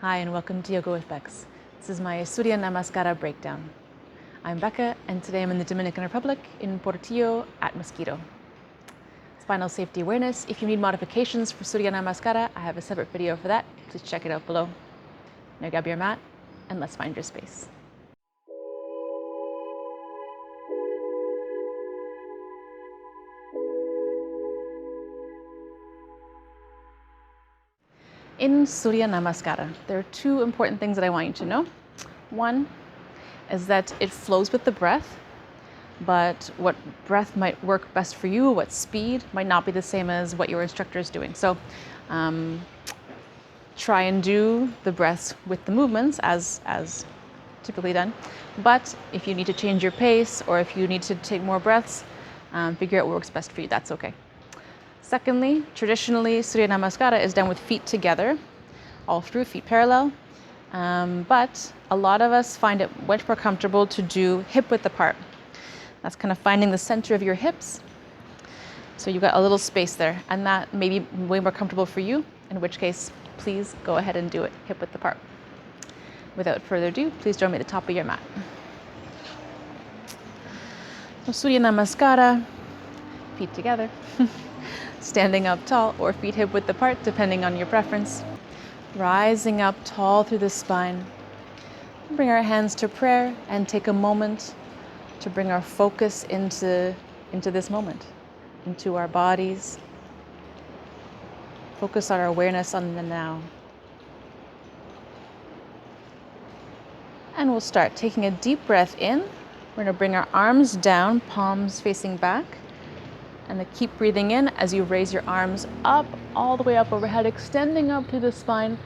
Hi and welcome to Yoga with Becs. This is my Surya Namaskara breakdown. I'm Becca and today I'm in the Dominican Republic in Portillo at Mosquito. Spinal Safety Awareness. If you need modifications for Surya Namaskara, I have a separate video for that. Please check it out below. Now grab your mat and let's find your space. In Surya Namaskara, there are two important things that I want you to know. One is that it flows with the breath, but what breath might work best for you, what speed, might not be the same as what your instructor is doing. So try and do the breaths with the movements as typically done. But if you need to change your pace or if you need to take more breaths, figure out what works best for you, that's okay. Secondly, traditionally, Surya Namaskara is done with feet together, all through, feet parallel. But a lot of us find it much more comfortable to do hip width apart. That's kind of finding the center of your hips. So you've got a little space there, and that may be way more comfortable for you, in which case, please go ahead and do it hip width apart. Without further ado, please join me at the top of your mat. So Surya Namaskara, feet together. Standing up tall or feet hip width apart, depending on your preference. Rising up tall through the spine. Bring our hands to prayer and take a moment to bring our focus into this moment, into our bodies. Focus our awareness on the now. And we'll start taking a deep breath in. We're going to bring our arms down, palms facing back. And then keep breathing in as you raise your arms up, all the way up overhead, extending up through the spine.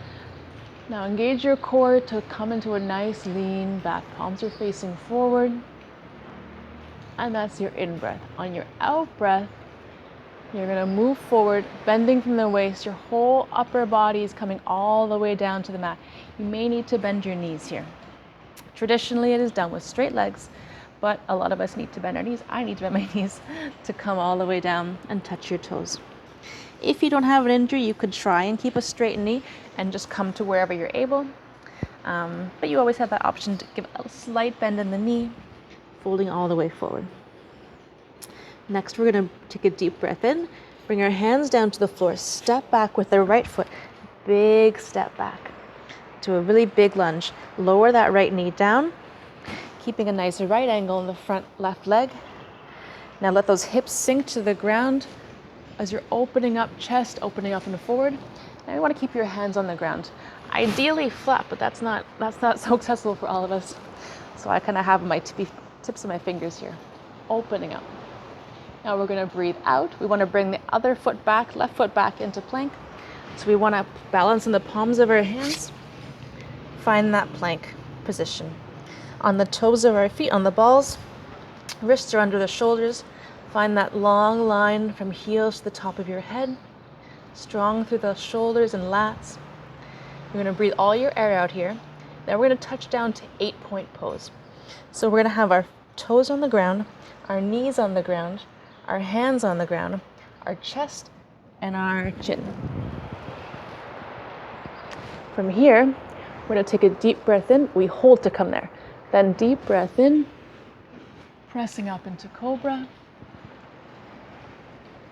Now engage your core to come into a nice lean back. Palms are facing forward. And that's your in breath. On your out breath, you're going to move forward, bending from the waist. Your whole upper body is coming all the way down to the mat. You may need to bend your knees here. Traditionally, it is done with straight legs. But a lot of us need to bend our knees. I need to bend my knees to come all the way down and touch your toes. If you don't have an injury, you could try and keep a straight knee and just come to wherever you're able. But you always have that option to give a slight bend in the knee, folding all the way forward. Next, we're going to take a deep breath in, bring our hands down to the floor, step back with the right foot, big step back to a really big lunge. Lower that right knee down, keeping a nice right angle in the front left leg. Now let those hips sink to the ground as you're opening up chest, opening up and forward. Now you want to keep your hands on the ground. Ideally flat, but that's not so accessible for all of us. So I kind of have my tips of my fingers here, opening up. Now we're going to breathe out. We want to bring the other foot back, left foot back into plank. So we want to balance in the palms of our hands. Find that plank position. On the toes of our feet, on the balls, wrists are under the shoulders. Find that long line from heels to the top of your head. Strong through the shoulders and lats. You're going to breathe all your air out here. Then we're going to touch down to 8-point pose. So we're going to have our toes on the ground, our knees on the ground, our hands on the ground, our chest, and our chin. From here, we're going to take a deep breath in. We hold to come there. Then deep breath in, pressing up into cobra.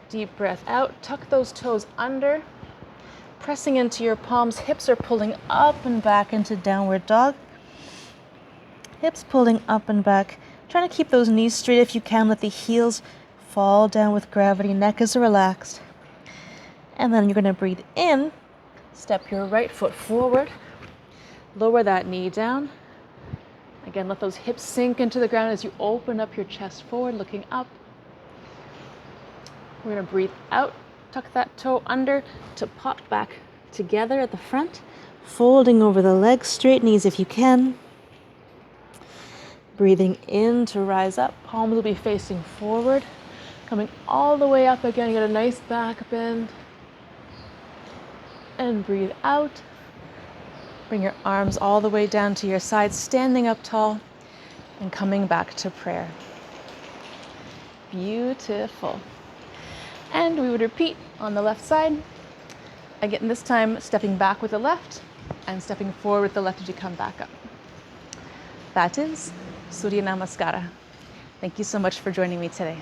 Deep breath out, tuck those toes under, pressing into your palms. Hips are pulling up and back into downward dog. Hips pulling up and back. Trying to keep those knees straight if you can. Let the heels fall down with gravity. Neck is relaxed. And then you're going to breathe in. Step your right foot forward. Lower that knee down. Again, let those hips sink into the ground as you open up your chest forward, looking up. We're going to breathe out, tuck that toe under to pop back together at the front, folding over the legs, straight knees if you can. Breathing in to rise up, palms will be facing forward, coming all the way up again. You get a nice back bend. And breathe out. Bring your arms all the way down to your sides, standing up tall and coming back to prayer. Beautiful. And we would repeat on the left side. Again, this time stepping back with the left, and stepping forward with the left as you come back up. That is Surya Namaskara. Thank you so much for joining me today.